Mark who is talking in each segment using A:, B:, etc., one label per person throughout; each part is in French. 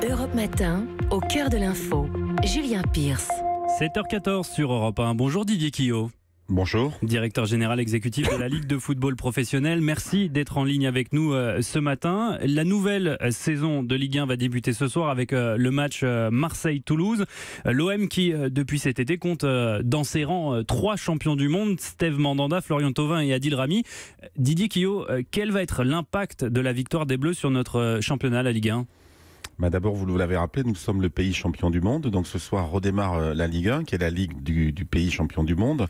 A: Europe Matin, au cœur de l'info, Julien Pierce.
B: 7h14 sur Europe 1. Bonjour Didier Quillot.
C: Bonjour.
B: Directeur général exécutif de la Ligue de football professionnel. Merci d'être en ligne avec nous ce matin. La nouvelle saison de Ligue 1 va débuter ce soir avec le match Marseille-Toulouse. L'OM qui, depuis cet été, compte dans ses rangs 3 champions du monde, Steve Mandanda, Florian Thauvin et Adil Rami. Didier Quillot, quel va être l'impact de la victoire des Bleus sur notre championnat, la Ligue 1 ?
C: D'abord, vous l'avez rappelé, nous sommes le pays champion du monde. Donc ce soir redémarre la Ligue 1, qui est la ligue du pays champion du monde.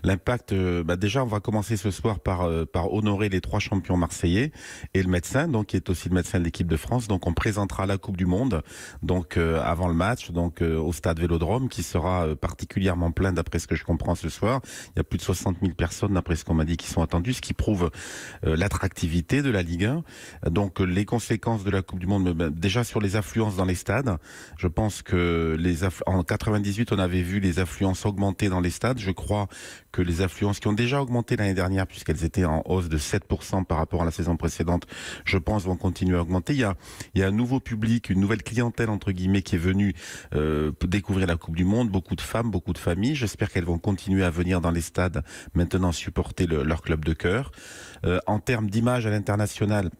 C: L'impact, déjà, on va commencer ce soir par honorer les 3 champions marseillais et le médecin, donc qui est aussi le médecin de l'équipe de France. Donc on présentera la Coupe du Monde, donc avant le match, au stade Vélodrome, qui sera particulièrement plein d'après ce que je comprends ce soir. Il y a plus de 60 000 personnes d'après ce qu'on m'a dit qui sont attendues, ce qui prouve l'attractivité de la Ligue 1. Donc les conséquences de la Coupe du Monde, déjà sur les affluences dans les stades. Je pense que en 98, on avait vu les affluences augmenter dans les stades. Je crois que les affluences qui ont déjà augmenté l'année dernière, puisqu'elles étaient en hausse de 7% par rapport à la saison précédente, je pense vont continuer à augmenter. Il y a un nouveau public, une nouvelle clientèle entre guillemets qui est venue découvrir la Coupe du Monde. Beaucoup de femmes, beaucoup de familles. J'espère qu'elles vont continuer à venir dans les stades maintenant supporter leur club de cœur. En termes d'image à l'international,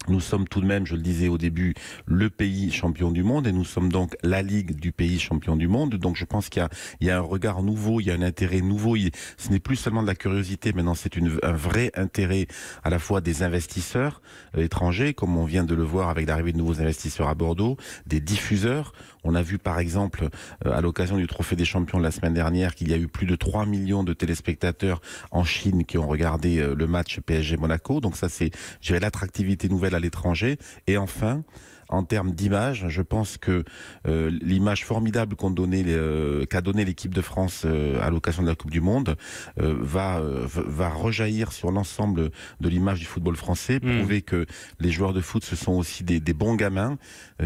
C: nous sommes tout de même, je le disais au début, le pays champion du monde et nous sommes donc la Ligue du pays champion du monde. Donc je pense qu'il y a un regard nouveau, il y a un intérêt nouveau. Ce n'est plus seulement de la curiosité, maintenant c'est un vrai intérêt à la fois des investisseurs étrangers, comme on vient de le voir avec l'arrivée de nouveaux investisseurs à Bordeaux, des diffuseurs. On a vu par exemple à l'occasion du Trophée des Champions la semaine dernière qu'il y a eu plus de 3 millions de téléspectateurs en Chine qui ont regardé le match PSG-Monaco. Donc ça c'est, je dirais, l'attractivité nouvelle à l'étranger. Et enfin, en termes d'image, je pense que l'image formidable qu'a donnée l'équipe de France à l'occasion de la Coupe du Monde va rejaillir sur l'ensemble de l'image du football français, prouver que les joueurs de foot, ce sont aussi des bons gamins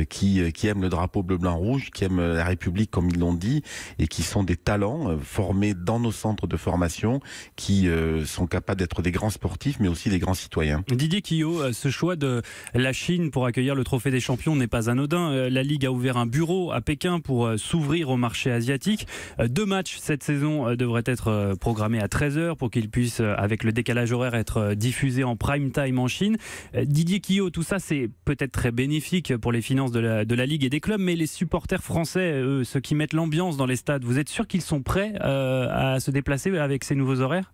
C: qui aiment le drapeau bleu-blanc-rouge, qui aiment la République comme ils l'ont dit, et qui sont des talents formés dans nos centres de formation, qui sont capables d'être des grands sportifs, mais aussi des grands citoyens.
B: Didier Quillot, ce choix de la Chine pour accueillir le Trophée des Champions n'est pas anodin. La Ligue a ouvert un bureau à Pékin pour s'ouvrir au marché asiatique. 2 matchs cette saison devraient être programmés à 13h pour qu'ils puissent, avec le décalage horaire, être diffusés en prime time en Chine. Didier Quillot, tout ça c'est peut-être très bénéfique pour les finances de la Ligue et des clubs, mais les supporters français, eux, ceux qui mettent l'ambiance dans les stades, vous êtes sûr qu'ils sont prêts à se déplacer avec ces nouveaux horaires ?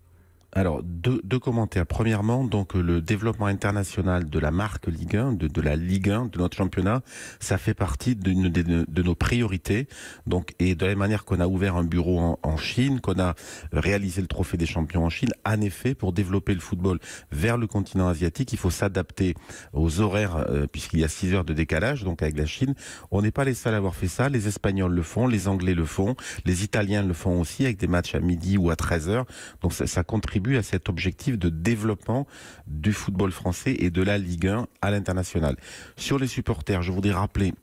C: Alors, deux commentaires. Premièrement, donc le développement international de la marque Ligue 1, de la Ligue 1, de notre championnat, ça fait partie de nos priorités. Donc, et de la même manière qu'on a ouvert un bureau en Chine, qu'on a réalisé le Trophée des Champions en Chine, en effet, pour développer le football vers le continent asiatique, il faut s'adapter aux horaires, puisqu'il y a 6 heures de décalage, donc avec la Chine. On n'est pas les seuls à avoir fait ça. Les Espagnols le font, les Anglais le font, les Italiens le font aussi, avec des matchs à midi ou à 13h. Donc, ça contribue à cet objectif de développement du football français et de la Ligue 1 à l'international. Sur les supporters, je voudrais rappeler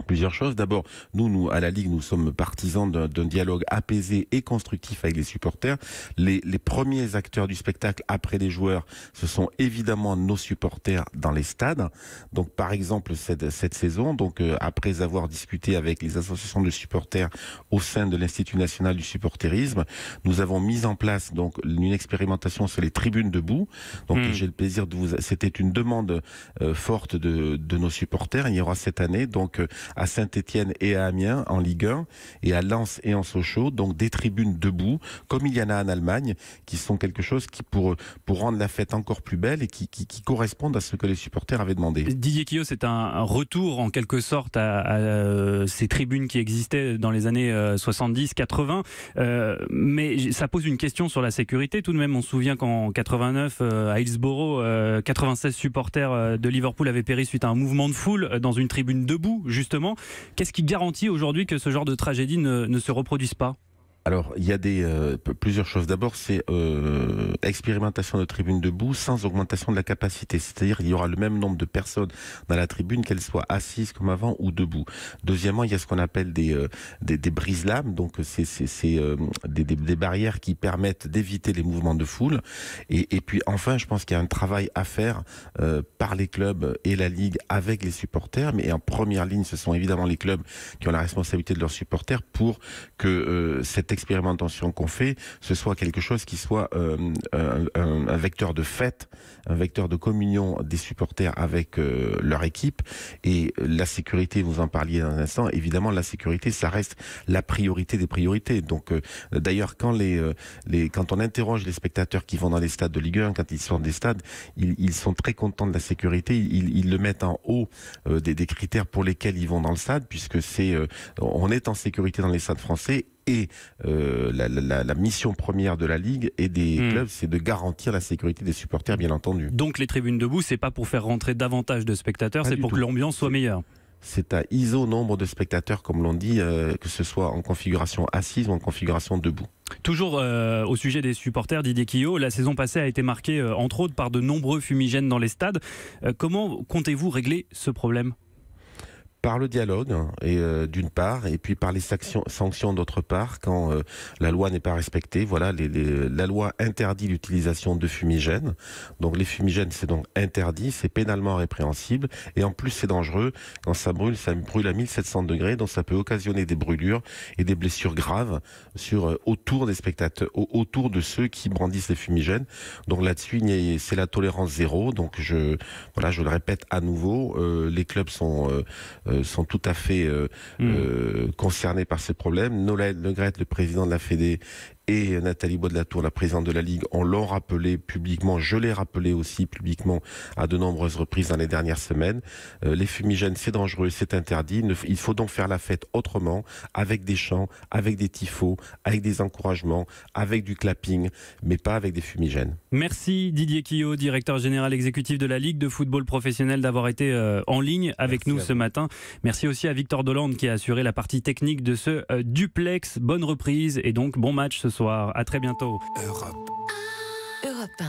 C: plusieurs choses. D'abord, nous, à la Ligue, nous sommes partisans d'un dialogue apaisé et constructif avec les supporters. Les premiers acteurs du spectacle après les joueurs, ce sont évidemment nos supporters dans les stades. Donc, par exemple, cette saison, après avoir discuté avec les associations de supporters au sein de l'Institut national du supporterisme, nous avons mis en place une expérimentation sur les tribunes debout. Donc, j'ai le plaisir c'était une demande forte de nos supporters. Il y aura cette année, à Saint-Étienne et à Amiens en Ligue 1 et à Lens et en Sochaux, donc des tribunes debout, comme il y en a en Allemagne, qui sont quelque chose qui pour rendre la fête encore plus belle et qui correspondent à ce que les supporters avaient demandé.
B: Didier Quillot, c'est un retour en quelque sorte à ces tribunes qui existaient dans les années 70-80, mais ça pose une question sur la sécurité tout de même. On se souvient qu'en 89 à Hillsborough, 96 supporters de Liverpool avaient péri suite à un mouvement de foule dans une tribune debout, justement. Qu'est-ce qui garantit aujourd'hui que ce genre de tragédie ne se reproduise pas ?
C: Alors, il y a plusieurs choses. D'abord, c'est expérimentation de tribune debout sans augmentation de la capacité. C'est-à-dire il y aura le même nombre de personnes dans la tribune, qu'elles soient assises comme avant ou debout. Deuxièmement, il y a ce qu'on appelle des brise-lames. Donc, c'est des barrières qui permettent d'éviter les mouvements de foule. Et puis, enfin, je pense qu'il y a un travail à faire par les clubs et la Ligue avec les supporters. Mais en première ligne, ce sont évidemment les clubs qui ont la responsabilité de leurs supporters pour que cette expérimentation qu'on fait, ce soit quelque chose qui soit un vecteur de fête, un vecteur de communion des supporters avec leur équipe. Et la sécurité, vous en parliez dans un instant, évidemment la sécurité, ça reste la priorité des priorités. Donc d'ailleurs, quand on interroge les spectateurs qui vont dans les stades de Ligue 1, quand ils sortent des stades, ils sont très contents de la sécurité, ils le mettent en haut des critères pour lesquels ils vont dans le stade, puisque on est en sécurité dans les stades français. Et la mission première de la Ligue et des clubs, c'est de garantir la sécurité des supporters, bien entendu.
B: Donc les tribunes debout, c'est pas pour faire rentrer davantage de spectateurs, c'est pour que l'ambiance soit meilleure.
C: C'est à ISO nombre de spectateurs, comme l'on dit, que ce soit en configuration assise ou en configuration debout.
B: Toujours au sujet des supporters, Didier Quillot, la saison passée a été marquée entre autres par de nombreux fumigènes dans les stades. Comment comptez-vous régler ce problème ?
C: Par le dialogue, d'une part, et puis par les sanctions d'autre part, quand la loi n'est pas respectée. Voilà, la loi interdit l'utilisation de fumigènes. Donc les fumigènes, c'est donc interdit, c'est pénalement répréhensible, et en plus c'est dangereux. Quand ça brûle à 1700 degrés, donc ça peut occasionner des brûlures et des blessures graves autour des spectateurs, autour de ceux qui brandissent les fumigènes. Donc là-dessus, c'est la tolérance zéro. Donc je le répète à nouveau, les clubs sont tout à fait concernés par ces problèmes. Noël Le Graët, le président de la Fédé, et Nathalie Bois-de-la-Tour, la présidente de la Ligue, on l'a rappelé publiquement, je l'ai rappelé aussi publiquement à de nombreuses reprises dans les dernières semaines. Les fumigènes, c'est dangereux, c'est interdit. Il faut donc faire la fête autrement, avec des chants, avec des tifos, avec des encouragements, avec du clapping, mais pas avec des fumigènes.
B: Merci Didier Quillot, directeur général exécutif de la Ligue de football professionnel, d'avoir été en ligne avec nous ce matin. Merci aussi à Victor Dolande qui a assuré la partie technique de ce duplex. Bonne reprise et donc bon match ce soir. À très bientôt.
A: Europe 1.